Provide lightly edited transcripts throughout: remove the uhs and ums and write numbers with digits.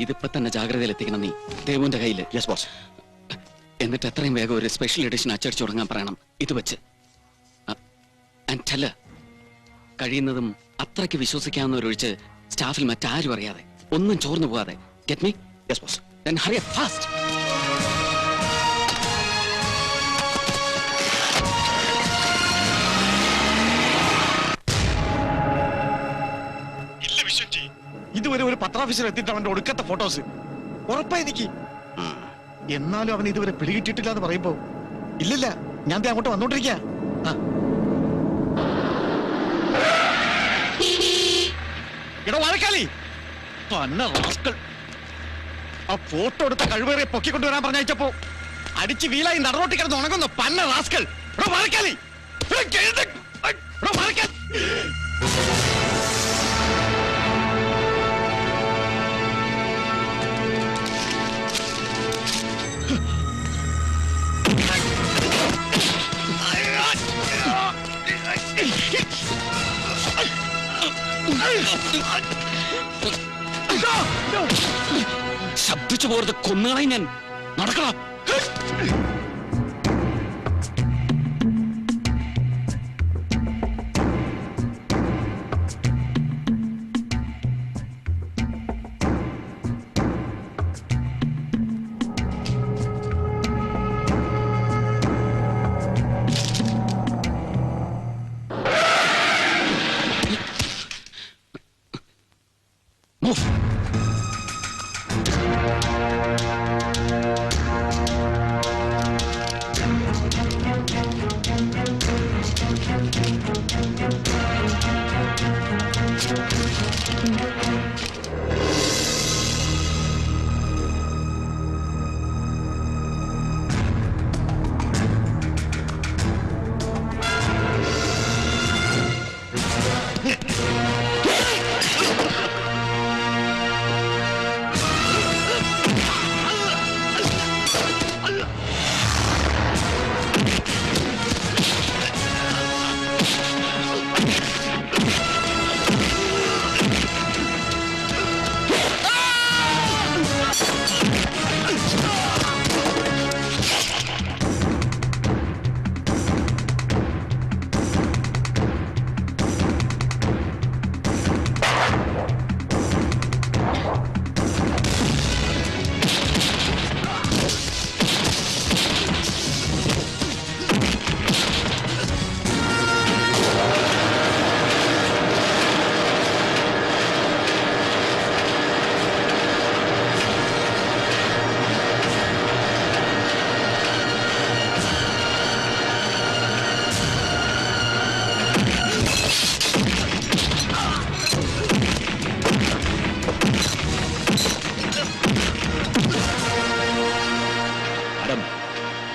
ഇതിപ്പോ തന്നെ ജാഗ്രതയിലെത്തിക്കണം നീ ദേവുന്റെ കയ്യില്. Yes boss. എന്നിട്ട് എത്രയും വേഗം ഒരു സ്പെഷ്യൽ എഡിഷൻ അച്ചടിച്ചു തുടങ്ങാൻ പറയണം ഇത് വെച്ച്. കഴിയുന്നതും അത്രയ്ക്ക് വിശ്വസിക്കാവുന്നവരൊഴിച്ച് സ്റ്റാഫിൽ മറ്റാരും അറിയാതെ ഒന്നും ചോർന്നു പോകാതെ. Get me? Yes boss. Then hurry up fast. ഇല്ല വിശ്വജി, ഇതുവരെ ഒരു പത്രാഫീസർ എത്തിയിട്ട് അവന്റെ ഒടുക്കത്തെ ഫോട്ടോസ് ഉറപ്പായി എനിക്ക്. എന്നാലും അവൻ ഇതുവരെ പിടികിട്ടിട്ടില്ല എന്ന് പറയുമ്പോ ഇല്ലില്ല, ഞാൻ അങ്ങോട്ട് വന്നോണ്ടിരിക്കാ. എടോ വഴക്കാലി, ആ ഫോട്ടോ എടുത്ത കഴിവേറെ പൊക്കിക്കൊണ്ടുവരാൻ പറഞ്ഞയച്ചപ്പോ അടിച്ച് വീലായി നടറോട്ടി കിടന്ന് ഉണങ്ങുന്നു പന്ന റാസ്കൽ. വഴക്കാലി ശബ്ദിച്ചു പോരുത്, കൊന്നുകളയും ഞാൻ. നടക്കണം.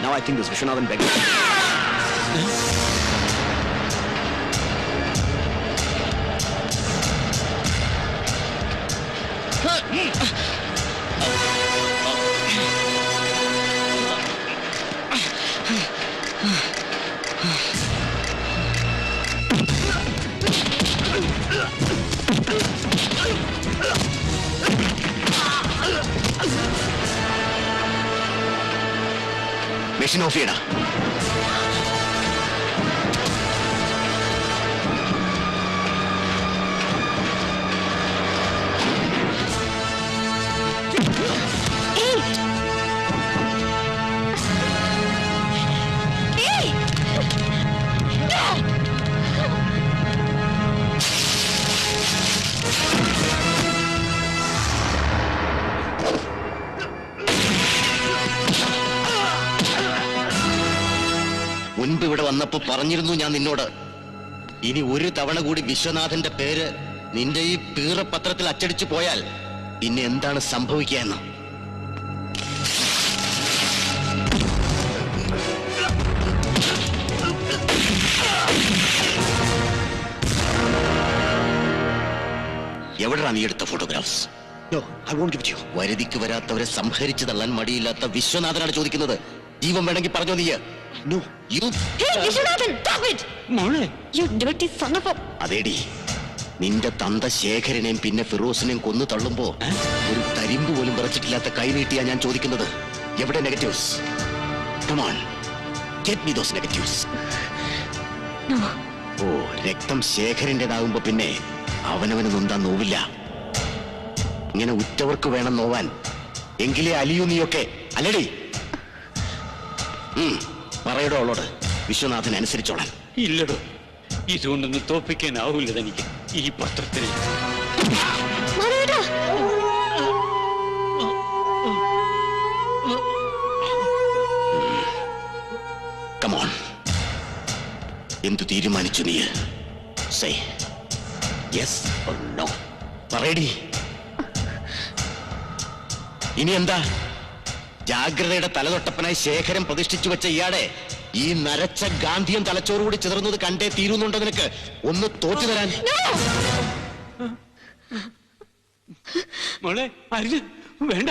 Now I think this Vishwanathan begging. Mission off here. മുൻപ് ഇവിടെ വന്നപ്പോ പറഞ്ഞിരുന്നു ഞാൻ നിന്നോട്, ഇനി ഒരു തവണ കൂടി വിശ്വനാഥന്റെ പേര് നിന്റെ ഈ പീറപത്രത്തിൽ അച്ചടിച്ചു പോയാൽ പിന്നെ എന്താണ് സംഭവിക്കുക എന്ന്. എവിടെയാണ് നീ എടുത്ത ഫോട്ടോഗ്രാഫ്സ്? വരുതിക്ക് വരാത്തവരെ സംഹരിച്ചു തള്ളാൻ മടിയില്ലാത്ത വിശ്വനാഥനാണ് ചോദിക്കുന്നത്. ജീവൻ വേണമെങ്കിൽ പറഞ്ഞോ നീ. No, you. Hey, Vishwanathan, stop it! മോളെ You dirty son of a... അതേടി, നിന്റെ തന്ത ശേഖരനെയും പിന്നെ ഫിറോസിനെയും കൊന്നു തള്ളുമ്പോ ഒരു തരിമ്പ് പോലും വിറച്ചിട്ടില്ലാത്ത കൈ നീട്ടിയാ ഞാൻ ചോദിക്കുന്നത്. എവിടെ negatives? Come on, get me those negatives. No. ഓ, രക്തം ശേഖരന്റേതാകുമ്പോ പിന്നെ അവനവന് നൊന്താൻ നോവില്ല. ഇങ്ങനെ ഉറ്റവർക്ക് വേണം നോവാൻ. എങ്കിലേ അലിയൂ നീയൊക്കെ, അല്ലടി? പറയടോ അവളോട് വിശ്വനാഥൻ അനുസരിച്ചോളാൻ. ഇല്ലടോ, ഇതുകൊണ്ടൊന്നും തോപ്പിക്കാനാവൂല തനിക്ക് ഈ പത്രത്തിന്. Madhuveta! Come on. എന്തു തീരുമാനിച്ചു നീ? Say yes or no. പറയടി. ഇനി എന്താ? ജാഗ്രതയുടെ തലതൊട്ടപ്പനായി ശേഖരം പ്രതിഷ്ഠിച്ചു വെച്ച ഇയാളെ ഈ നരച്ച ഗാന്ധിയം തലച്ചോറുകൂടി ചിതറുന്നത് കണ്ടേ തീരുന്നുണ്ടോ നിനക്ക്? ഒന്ന് തോറ്റു തരാൻ. മോളെ അരുത്, വേണ്ട.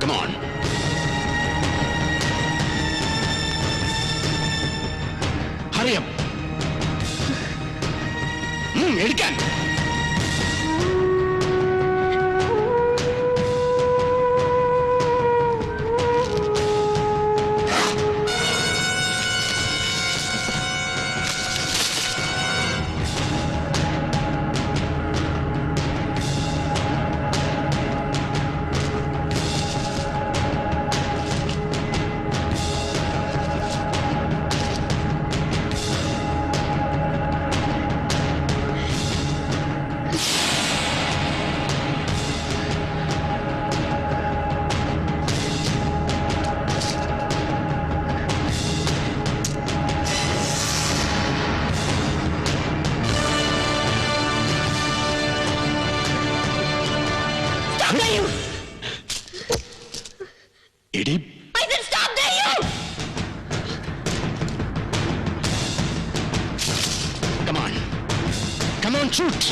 Come on. Hurry up. എടുക്കാൻ. എടി, I said stop there, you! come on. Come on, shoot.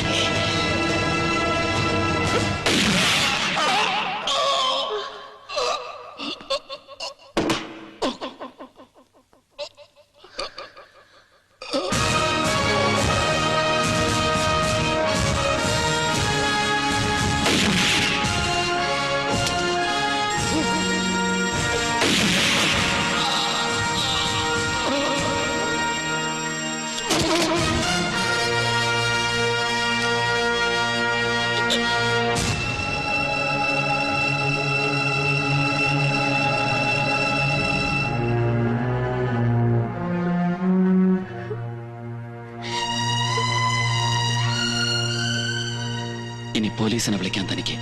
ഇനി പോലീസിനെ വിളിക്കാൻ തനിക്ക്.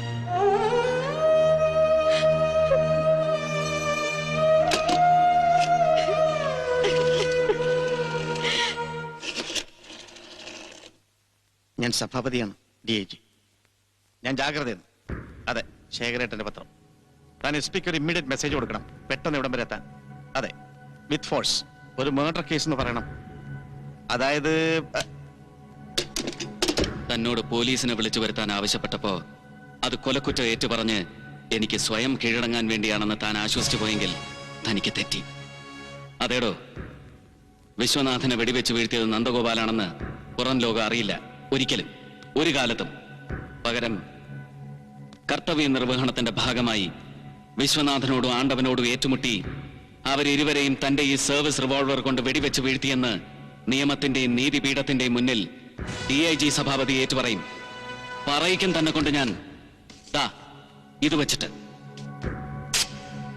ഞാൻ സഭാപതിയാണ്, DIG. ഞാൻ ജാഗ്രതയെന്ന്. അതെ, ശേഖരേട്ടന്റെ പത്രം. താൻ SP ഒരു ഇമ്മീഡിയറ്റ് മെസ്സേജ് കൊടുക്കണം, പെട്ടെന്ന് ഇവിടം വരെ എത്താൻ. അതെ, വിത്ത് ഫോഴ്സ്. ഒരു മർഡർ കേസ് എന്ന് പറയണം. അതായത് തന്നോട് പോലീസിനെ വിളിച്ചു വരുത്താൻ ആവശ്യപ്പെട്ടപ്പോ അത് കൊലക്കുറ്റം ഏറ്റുപറഞ്ഞ് എനിക്ക് സ്വയം കീഴടങ്ങാൻ വേണ്ടിയാണെന്ന് താൻ ആശ്വസിച്ചു പോയെങ്കിൽ തനിക്ക് തെറ്റി. അതേടോ, വിശ്വനാഥനെ വെടിവെച്ച് വീഴ്ത്തിയത് നന്ദഗോപാലാണെന്ന് പുറം ലോകം അറിയില്ല ഒരിക്കലും, ഒരു കാലത്തും. പകരം കർത്തവ്യ നിർവഹണത്തിന്റെ ഭാഗമായി വിശ്വനാഥനോടും ആണ്ടവനോടും ഏറ്റുമുട്ടി അവരിരുവരെയും തന്റെ ഈ സർവീസ് റിവോൾവർ കൊണ്ട് വെടിവെച്ച് വീഴ്ത്തിയെന്ന് നിയമത്തിന്റെയും നീതിപീഠത്തിന്റെയും മുന്നിൽ DIG സഭാപതി ഏറ്റുപറയും. പറയിക്കും തന്നെ കൊണ്ട് ഞാൻ ദാ ഇത് വെച്ചിട്ട്.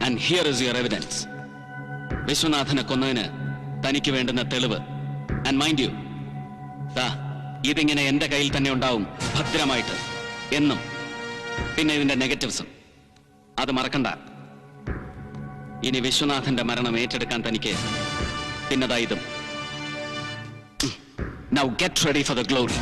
And here is your evidence. വിശ്വനാഥനെ കൊന്നതിന് തനിക്ക് വേണ്ടുന്ന തെളിവ്. ആൻഡ് മൈൻഡ് യു, ദാ ഇതിങ്ങനെ എന്റെ കയ്യിൽ തന്നെ ഉണ്ടാവും ഭദ്രമായിട്ട് എന്നും. പിന്നെ ഇതിന്റെ നെഗറ്റീവ്സും അത് മറക്കണ്ട. ഇനി വിശ്വനാഥന്റെ മരണം ഏറ്റെടുക്കാൻ തനിക്ക് പിന്നതാ ഇതും. Now get ready for the glory.